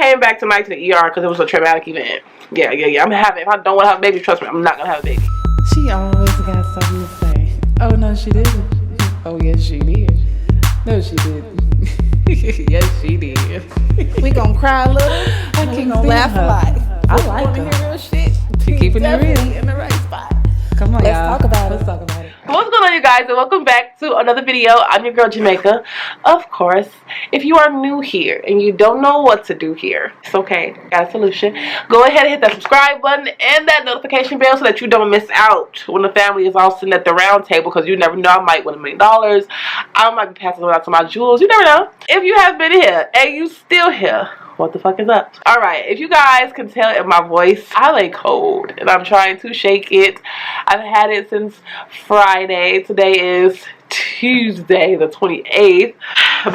came back tonight to the ER because it was a traumatic event. Yeah. I'm having. If I don't want to have a baby, trust me, I'm not gonna have a baby. She always got something to say. Oh no, she didn't. Oh yes, she did. No, she didn't. Yes, she did. We gonna cry a little. I We gonna laugh a lot. I like her. Hear real shit. She keeping it real. In the right spot. Come on, Let's y'all. talk about Let's it. talk about it. What's going on, you guys, and welcome back to another video. I'm your girl Jamaica. Of course, if you are new here and you don't know what to do here, it's okay, got a solution. Go ahead and hit that subscribe button and that notification bell so that you don't miss out when the family is all sitting at the round table, because you never know, I might win $1 million. I might be passing out to my jewels. You never know. If you have been here and you still here, what the fuck is up? Alright, if you guys can tell in my voice, I lay cold and I'm trying to shake it. I've had it since Friday. Today is Tuesday the 28th.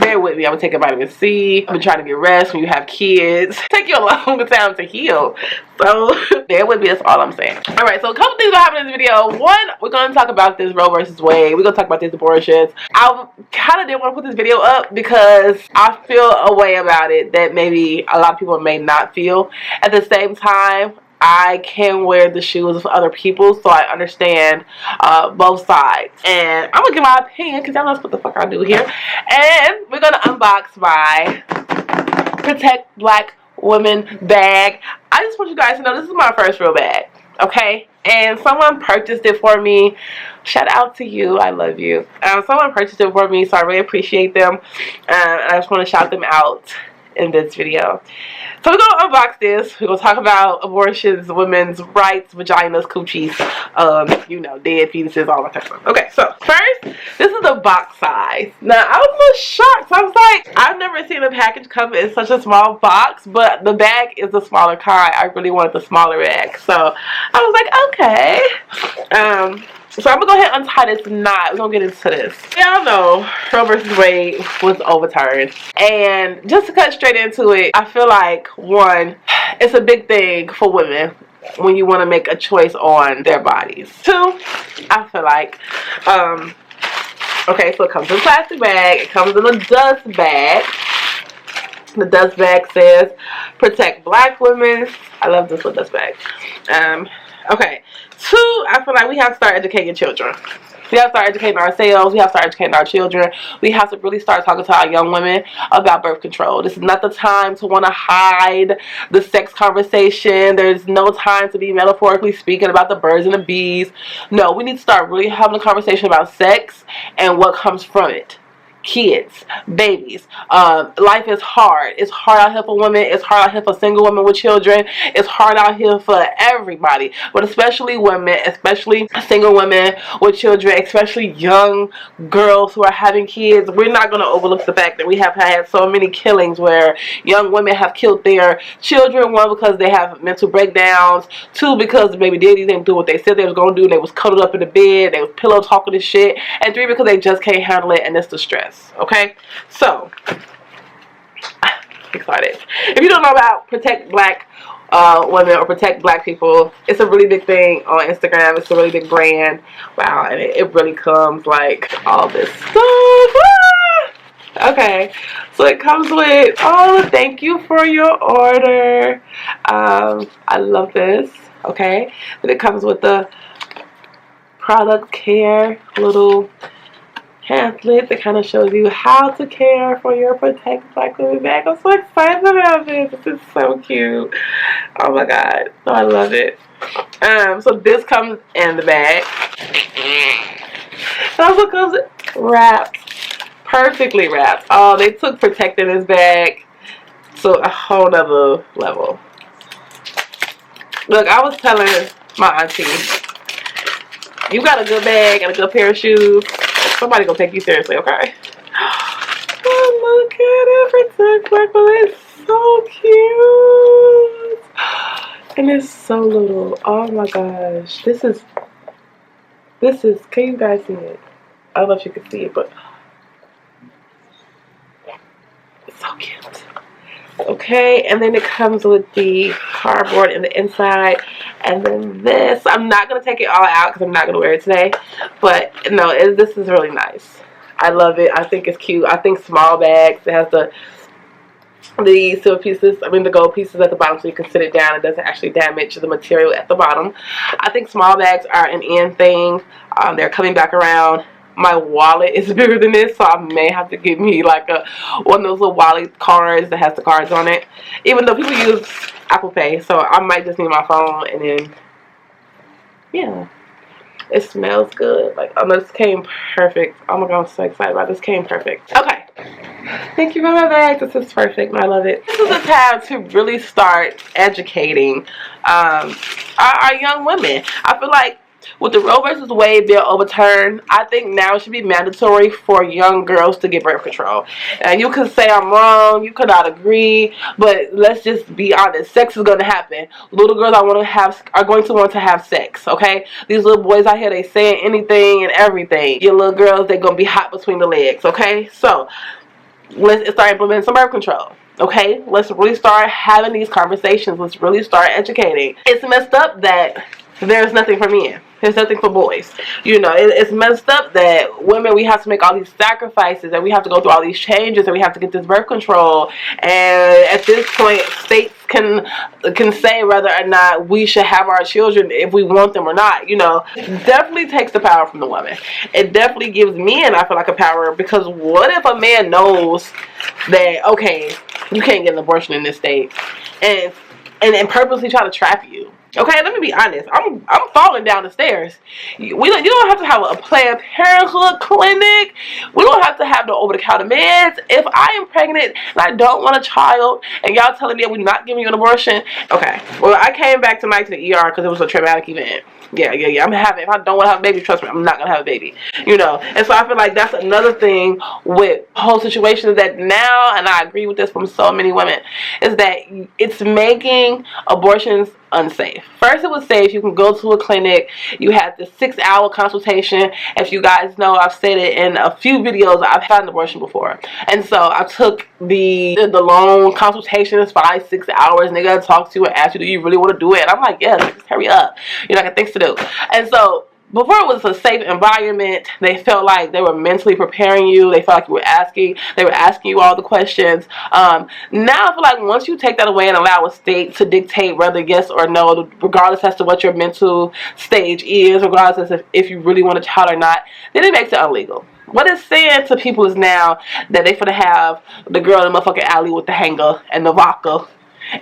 Bear with me, I'm taking vitamin C. I've been trying to get rest when you have kids. Take you a longer time to heal. So bear with me, that's all I'm saying. Alright, so a couple things will happen in this video. One, we're going to talk about this Roe versus Wade. We're going to talk about these abortions. I kind of didn't want to put this video up because I feel a way about it that maybe a lot of people may not feel. At the same time, I can wear the shoes of other people, so I understand both sides. And I'm gonna give my opinion because y'all know what the fuck I do here. And we're gonna unbox my Protect Black Women bag. I just want you guys to know this is my first real bag, okay? And someone purchased it for me. Shout out to you, I love you. Someone purchased it for me, so I really appreciate them. And I just want to shout them out in this video. So we're gonna unbox this. We're gonna talk about abortions, women's rights, vaginas, coochies, you know, dead fetuses, all that type of stuff. Okay, so first, this is the box size. Now I was a little shocked. I was like, I've never seen a package come in such a small box, but the bag is the smaller kind. I really wanted the smaller bag, so I was like, okay. So I'm gonna go ahead and untie this knot. We're gonna get into this. Y'all know Roe versus Wade was overturned. And just to cut straight into it, I feel like, one, it's a big thing for women when you want to make a choice on their bodies. Two, I feel like, okay, so it comes in a plastic bag. It comes in a dust bag. The dust bag says, Protect Black Women. I love this little dust bag. Okay. Two, I feel like we have to start educating children. We have to start educating ourselves. We have to start educating our children. We have to really start talking to our young women about birth control. This is not the time to want to hide the sex conversation. There's no time to be metaphorically speaking about the birds and the bees. No, we need to start really having a conversation about sex and what comes from it. Kids, babies, life is hard. It's hard out here for women. It's hard out here for single women with children. It's hard out here for everybody, but especially women, especially single women with children, especially young girls who are having kids. We're not going to overlook the fact that we have had so many killings where young women have killed their children. One, because they have mental breakdowns. Two, because the baby daddies didn't do what they said they was going to do, and they was cuddled up in the bed, they was pillow talking and shit. And three, because they just can't handle it, and it's the stress. Okay, so excited. If you don't know about Protect Black Women or Protect Black People, it's a really big thing on Instagram. It's a really big brand. Wow, and it really comes like all this stuff. Ah! Okay, so it comes with, oh, thank you for your order. I love this. Okay, and it comes with the product care little pamphlet that kind of shows you how to care for your Protect Black Women bag. I'm so excited about this. This is so cute. Oh my god. Oh, I love it. So this comes in the bag. It also comes wrapped. Perfectly wrapped. Oh, they took protecting this bag to a whole nother level. Look, I was telling my auntie, you got a good bag and a good pair of shoes, somebody gonna take you seriously, okay? Oh, look at it, Protect Black Women. It's so cute. And it's so little. Oh my gosh. This is, can you guys see it? I don't know if you can see it, but it's so cute. Okay, and then it comes with the cardboard in the inside, and then this. I'm not going to take it all out because I'm not going to wear it today, but no, this is really nice. I love it. I think it's cute. I think small bags, it has the the silver pieces, the gold pieces at the bottom, so you can sit it down. It doesn't actually damage the material at the bottom. I think small bags are an in thing. They're coming back around. My wallet is bigger than this, so I may have to get me like one of those little wallet cards that has the cards on it. Even though people use Apple Pay, so I might just need my phone, and then yeah. It smells good. Like, oh, this came perfect. Oh my god, I'm so excited about this. Came perfect. Okay. Thank you for my bag. This is perfect. I love it. This is a time to really start educating our young women. I feel like with the Roe versus Wade bill overturned, I think now it should be mandatory for young girls to get birth control. And you could say I'm wrong, you could not agree, but let's just be honest. Sex is going to happen. Little girls are going to want to have sex, okay? These little boys out here, they saying anything and everything. Your little girls, they're going to be hot between the legs, okay? So, let's start implementing some birth control. Okay, let's really start having these conversations. Let's really start educating. It's messed up that there's nothing for men. There's nothing for boys. You know, it's messed up that women, we have to make all these sacrifices, and we have to go through all these changes, and we have to get this birth control. And at this point, states can say whether or not we should have our children if we want them or not. You know, it definitely takes the power from the woman. It definitely gives men, I feel like, a power, because what if a man knows that, okay, you can't get an abortion in this state, and purposely try to trap you? Okay, let me be honest. I'm falling down the stairs. You don't have to have a Planned Parenthood clinic. We don't have to have the over-the-counter meds. If I am pregnant and I don't want a child, and y'all telling me we're not giving you an abortion, okay. Well, I came back tonight to the ER because it was a traumatic event. Yeah. If I don't want to have a baby, trust me, I'm not going to have a baby. You know, and so I feel like that's another thing with the whole situation, is that now, and I agree with this from so many women, is that it's making abortions unsafe. First, it was safe. You can go to a clinic. You had the 6-hour consultation. If you guys know, I've said it in a few videos, I've had an abortion before. And so I took the long consultations, 5-6 hours, and they gotta talk to you and ask you, do you really want to do it? And I'm like, yes, just hurry up. You know, I got things to do. And so before it was a safe environment, they felt like they were mentally preparing you. They felt like they were asking you all the questions. Now I feel like once you take that away and allow a state to dictate whether yes or no, regardless as to what your mental stage is, regardless as if you really want a child or not, then it makes it illegal. What it's saying to people is now that they finna have the girl in the motherfucking alley with the hanger and the vodka,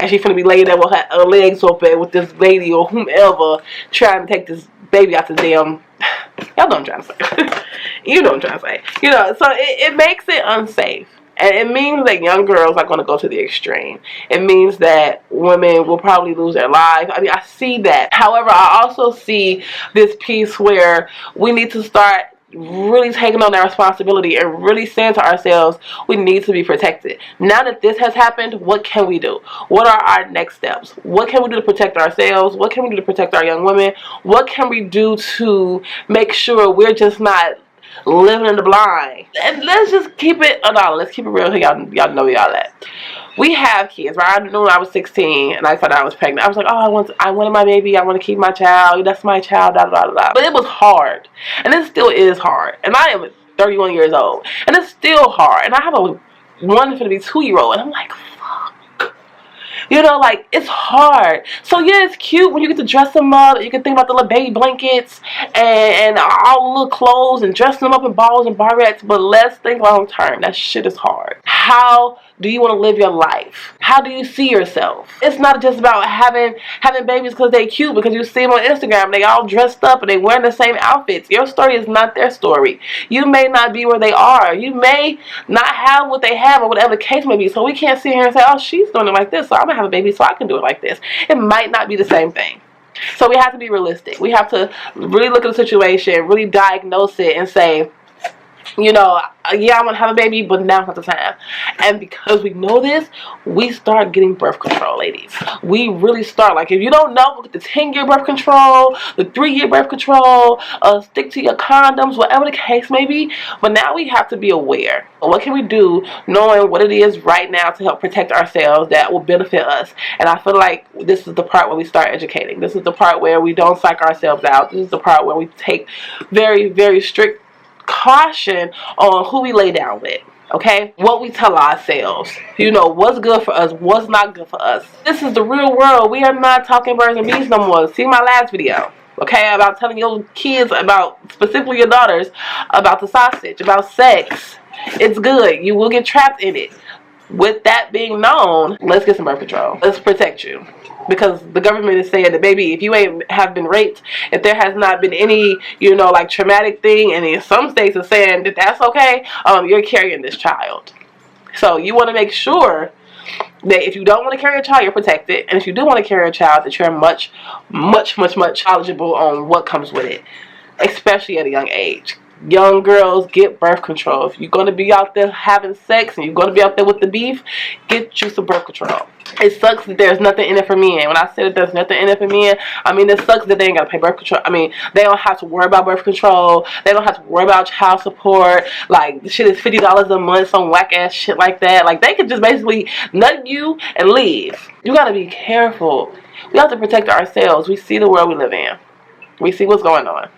and she finna be laying there with her legs open with this lady or whomever trying to take this baby out the damn. Y'all know what I'm trying to say. You know what I'm trying to say. You know, so it makes it unsafe. And it means that young girls are going to go to the extreme. It means that women will probably lose their lives. I mean, I see that. However, I also see this piece where we need to start really taking on that responsibility and really saying to ourselves, we need to be protected. Now that this has happened, what can we do? What are our next steps? What can we do to protect ourselves? What can we do to protect our young women? What can we do to make sure we're just not living in the blind? And let's just keep it let's keep it real here. Y'all know y'all at. We have kids, right? I knew when I was 16 and I found out I was pregnant. I was like, oh, I wanted my baby. I want to keep my child. That's my child, da, da, da, da. But it was hard. And it still is hard. And I am 31 years old. And it's still hard. And I have a one for to be 2-year-old. And I'm like, fuck. You know, like, it's hard. So, yeah, it's cute when you get to dress them up. You can think about the little baby blankets and all the little clothes and dressing them up in balls and barrettes. But let's think long term. That shit is hard. How do you want to live your life? How do you see yourself? It's not just about having babies because they cute, because you see them on Instagram, they all dressed up and they wearing the same outfits. Your story is not their story. You may not be where they are. You may not have what they have, or whatever the case may be. So we can't sit here and say, oh, she's doing it like this, so I'm going to have a baby so I can do it like this. It might not be the same thing. So we have to be realistic. We have to really look at the situation, really diagnose it and say, you know, yeah, I want to have a baby, but now's not the time. And because we know this, we start getting birth control, ladies. We really start. Like, if you don't know, look at the 10-year birth control, the 3-year birth control, stick to your condoms, whatever the case may be. But now we have to be aware. What can we do knowing what it is right now to help protect ourselves that will benefit us? And I feel like this is the part where we start educating. This is the part where we don't psych ourselves out. This is the part where we take very, very strict caution on who we lay down with. Okay, what we tell ourselves, you know, what's good for us, what's not good for us. This is the real world. We are not talking birds and bees no more. See my last video, okay, about telling your kids about, specifically your daughters, about the sausage, about sex. It's good. You will get trapped in it. With that being known, let's get some birth control. Let's protect you. Because the government is saying that, baby, if you ain't have been raped, if there has not been any, you know, like traumatic thing, and in some states are saying that that's okay, you're carrying this child. So you want to make sure that if you don't want to carry a child, you're protected. And if you do want to carry a child, that you're much knowledgeable on what comes with it, especially at a young age. Young girls, get birth control. If you're going to be out there having sex and you're going to be out there with the beef, get you some birth control. It sucks that there's nothing in it for men. When I say that there's nothing in it for men, I mean, it sucks that they ain't got to pay birth control. I mean, they don't have to worry about birth control. They don't have to worry about child support. Like, the shit is $50 a month, some whack ass shit like that. Like, they could just basically nut you and leave. You got to be careful. We have to protect ourselves. We see the world we live in. We see what's going on.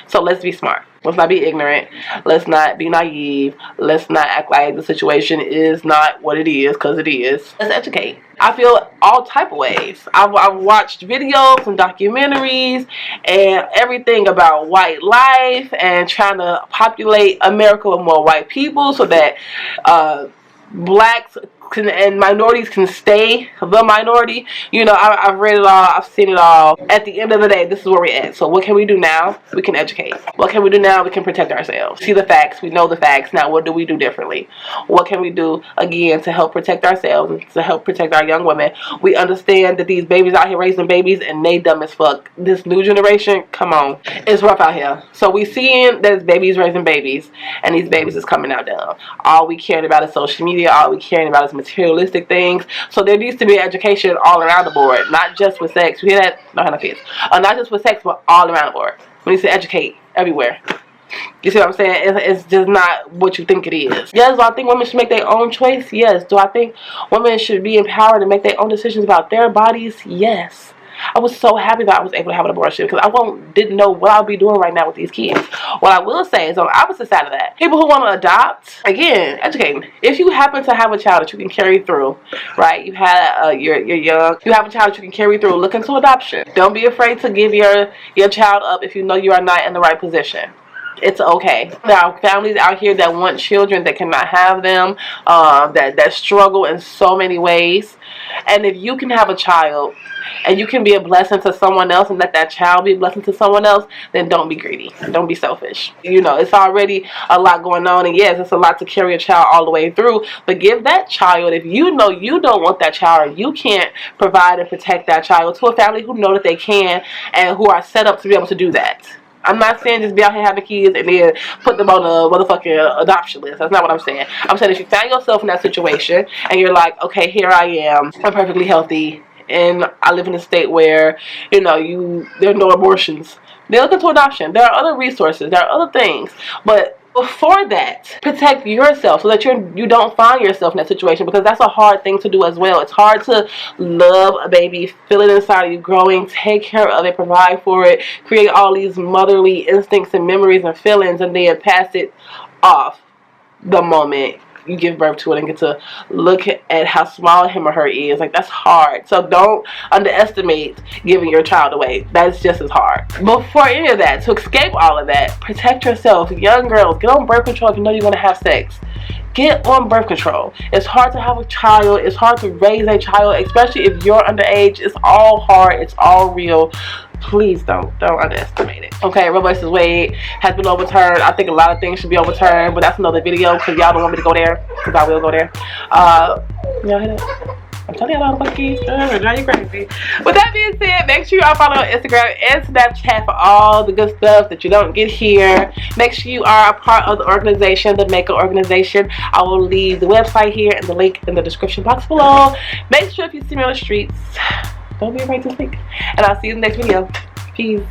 So let's be smart. Let's not be ignorant. Let's not be naive. Let's not act like the situation is not what it is, because it is. Let's educate. I feel all type of ways. I've watched videos and documentaries and everything about white life and trying to populate America with more white people so that blacks and minorities can stay the minority. You know, I've read it all. I've seen it all. At the end of the day, this is where we're at. So what can we do now? We can educate. What can we do now? We can protect ourselves. See the facts. We know the facts. Now, what do we do differently? What can we do, again, to help protect ourselves and to help protect our young women? We understand that these babies out here raising babies and they dumb as fuck. This new generation, come on. It's rough out here. So we seeing there's babies raising babies and these babies is coming out dumb. All we caring about is social media. All we caring about is materialistic things. So there needs to be education all around the board, not just with sex. We hear that? No, not kids. Not just with sex, but all around the board. We need to educate everywhere. You see what I'm saying? It's just not what you think it is. Yes, do I think women should make their own choice? Yes. Do I think women should be empowered to make their own decisions about their bodies? Yes. I was so happy that I was able to have an abortion because I didn't know what I'll be doing right now with these kids. What I will say is on the opposite side of that, people who want to adopt, again, educating. If you happen to have a child that you can carry through, right? You had you're young, you have a child that you can carry through. Look into adoption. Don't be afraid to give your child up if you know you are not in the right position. It's okay. There are families out here that want children that cannot have them, that struggle in so many ways. And if you can have a child and you can be a blessing to someone else and let that child be a blessing to someone else, then don't be greedy. Don't be selfish. You know, it's already a lot going on, and yes, it's a lot to carry a child all the way through, but give that child, if you know you don't want that child or you can't provide and protect that child, to a family who know that they can and who are set up to be able to do that. I'm not saying just be out here having kids and then put them on a motherfucking adoption list. That's not what I'm saying. I'm saying if you find yourself in that situation and you're like, okay, here I am. I'm perfectly healthy and I live in a state where, you know, there are no abortions. Then look into adoption. There are other resources. There are other things. But before that, protect yourself so that you don't find yourself in that situation, because that's a hard thing to do as well. It's hard to love a baby, feel it inside of you growing, take care of it, provide for it, create all these motherly instincts and memories and feelings, and then pass it off the moment you give birth to it and get to look at how small him or her is. Like, that's hard. So don't underestimate giving your child away. That's just as hard. Before any of that, to escape all of that, protect yourself. Young girls, get on birth control if you know you're going to have sex. Get on birth control. It's hard to have a child. It's hard to raise a child, especially if you're underage. It's all hard. It's all real. Please don't underestimate it. Okay, Roe vs. Wade has been overturned. I think a lot of things should be overturned, but that's another video because y'all don't want me to go there, because I will go there. Y'all hear that? I'm telling y'all all the fucking now you crazy. With that being said, make sure y'all follow on Instagram and Snapchat for all the good stuff that you don't get here. Make sure you are a part of the organization, the M.A.I.C.A organization. I will leave the website here and the link in the description box below. Make sure if you see me on the streets, don't be afraid to speak. And I'll see you in the next video. Peace.